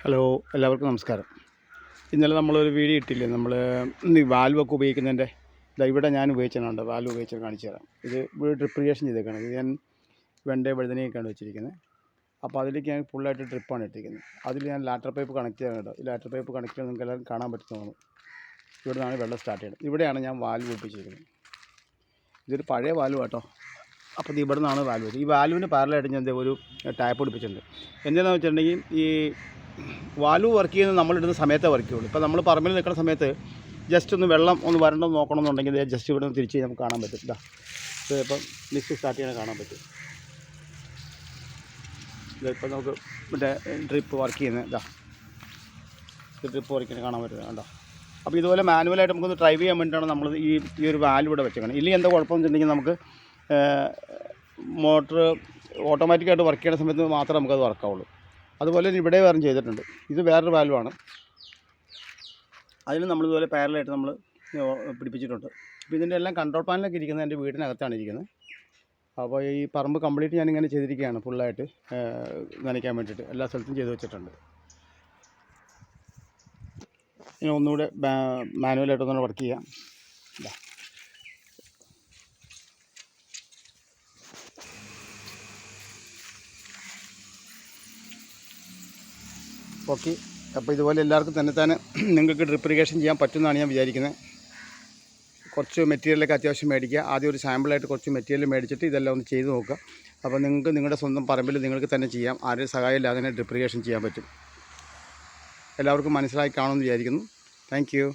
Hello, എല്ലാവർക്കും നമസ്കാരം. ഇന്നലെ നമ്മളൊരു വീഡിയോ ഇട്ടില്ലേ, നമ്മൾ ഈ വാൽവൊക്കെ ഉപയോഗിക്കുന്നതിൻ്റെ. ഇവിടെ ഞാൻ ഉപയോഗിച്ചിട്ടുണ്ട്, വാൽവ് ഉപയോഗിച്ച് കാണിച്ചു തരാം. ഇത് ഡ്രിപ്പ് ഇറിഗേഷൻ ചെയ്തേക്കാണ്. ഇത് ഞാൻ വഴുതനയൊക്കെയാണ് വെച്ചിരിക്കുന്നത്. അപ്പോൾ അതിലേക്ക് ഞാൻ ഫുള്ളായിട്ട് ഡ്രിപ്പാണ് ഇട്ടിരിക്കുന്നത്. അതിൽ ഞാൻ ലാറ്റർ പൈപ്പ് കണക്ട് ചെയ്യാനുണ്ട്. ഈ ലാറ്റർ പൈപ്പ് കണക്ട് ചെയ്യാൻ നിങ്ങൾക്ക് എല്ലാവരും കാണാൻ പറ്റുന്നതാണ്. ഇവിടെ നിന്നാണ് വെള്ളം സ്റ്റാർട്ട് ചെയ്യുന്നത്. ഇവിടെയാണ് ഞാൻ വാൽവ് ഒട്ടിച്ചിരിക്കുന്നത്. ഇതൊരു പഴയ വാൽവ് കേട്ടോ. അപ്പോൾ ഇത് ഇവിടെ നിന്നാണ് വാൽവ് വെച്ചത്. ഈ വാൽവിന് പാരലായിട്ട് ഞാൻ ഒരു ടാപ്പ് പിടിപ്പിച്ചിട്ടുണ്ട്. എന്താണെന്ന് വെച്ചിട്ടുണ്ടെങ്കിൽ ഈ വാൽവ് വർക്ക് ചെയ്യുന്നത് നമ്മളിടുന്ന സമയത്തേ വർക്ക് ചെയ്യുള്ളൂ. ഇപ്പോൾ നമ്മൾ പറമ്പിൽ നിൽക്കുന്ന സമയത്ത് ജസ്റ്റ് ഒന്ന് വെള്ളം ഒന്ന് വരണ്ടോ നോക്കണമെന്നുണ്ടെങ്കിൽ ജസ്റ്റ് ഇവിടെ നിന്ന് തിരിച്ച് നമുക്ക് കാണാൻ പറ്റും. ഇപ്പം മിക്സ് സ്റ്റാർട്ട് ചെയ്യാൻ കാണാൻ പറ്റും. ഇതിപ്പോൾ നമുക്ക് മറ്റേ ഡ്രിപ്പ് വർക്ക് ചെയ്യുന്നത് ഡ്രിപ്പ് വർക്ക് ചെയ്യുന്നത് കാണാൻ പറ്റുന്നത് കണ്ടോ. അപ്പോൾ ഇതുപോലെ മാനുവലായിട്ട് നമുക്കൊന്ന് ഡ്രൈവ് ചെയ്യാൻ വേണ്ടിയിട്ടാണ് നമ്മൾ ഈ ഒരു വാൽവ് ഇവിടെ വെച്ചേക്കണം. ഇല്ലെങ്കിൽ എന്താ കുഴപ്പമെന്ന് വെച്ചിട്ടുണ്ടെങ്കിൽ നമുക്ക് മോട്ടർ ഓട്ടോമാറ്റിക്കായിട്ട് വർക്ക് ചെയ്യുന്ന സമയത്ത് മാത്രമേ നമുക്കത് വർക്കാവുള്ളൂ. അതുപോലെ ഇവിടെ വേറെ ചെയ്തിട്ടുണ്ട്. ഇത് വേറൊരു വാൽവാണ്. അതിന് നമ്മളിതുപോലെ പാരലായിട്ട് നമ്മൾ പിടിപ്പിച്ചിട്ടുണ്ട്. അപ്പോൾ ഇതിൻ്റെ എല്ലാം കൺട്രോൾ പാനലൊക്കെ ഇരിക്കുന്നത് എൻ്റെ വീടിനകത്താണ് ഇരിക്കുന്നത്. അപ്പോൾ ഈ പറമ്പ് കംപ്ലീറ്റ് ഞാനിങ്ങനെ ചെയ്തിരിക്കുകയാണ്, ഫുള്ളായിട്ട് നനയ്ക്കാൻ വേണ്ടിയിട്ട് എല്ലാ സ്ഥലത്തും ചെയ്ത് വെച്ചിട്ടുണ്ട്. ഇനി ഒന്നുകൂടെ മാനുവലായിട്ടൊന്നുകൂടെ വർക്ക് ചെയ്യാം. ഓക്കെ. അപ്പോൾ ഇതുപോലെ എല്ലാവർക്കും തന്നെ നിങ്ങൾക്ക് ഡ്രിപ്പ് ഇറിഗേഷൻ ചെയ്യാൻ പറ്റുമെന്നാണ് ഞാൻ വിചാരിക്കുന്നത്. കുറച്ച് മെറ്റീരിയലൊക്കെ അത്യാവശ്യം മേടിക്കുക. ആദ്യം ഒരു സാമ്പിളായിട്ട് കുറച്ച് മെറ്റീരിയൽ മേടിച്ചിട്ട് ഇതെല്ലാം ഒന്ന് ചെയ്ത് നോക്കുക. അപ്പോൾ നിങ്ങൾക്ക് നിങ്ങളുടെ സ്വന്തം പറമ്പിൽ നിങ്ങൾക്ക് തന്നെ ചെയ്യാം. ആരും സഹായം ഇല്ലാതെ തന്നെ ഡ്രിപ്പ് ഇറിഗേഷൻ ചെയ്യാൻ പറ്റും. എല്ലാവർക്കും മനസ്സിലായി കാണുമെന്ന് വിചാരിക്കുന്നു. Thank you.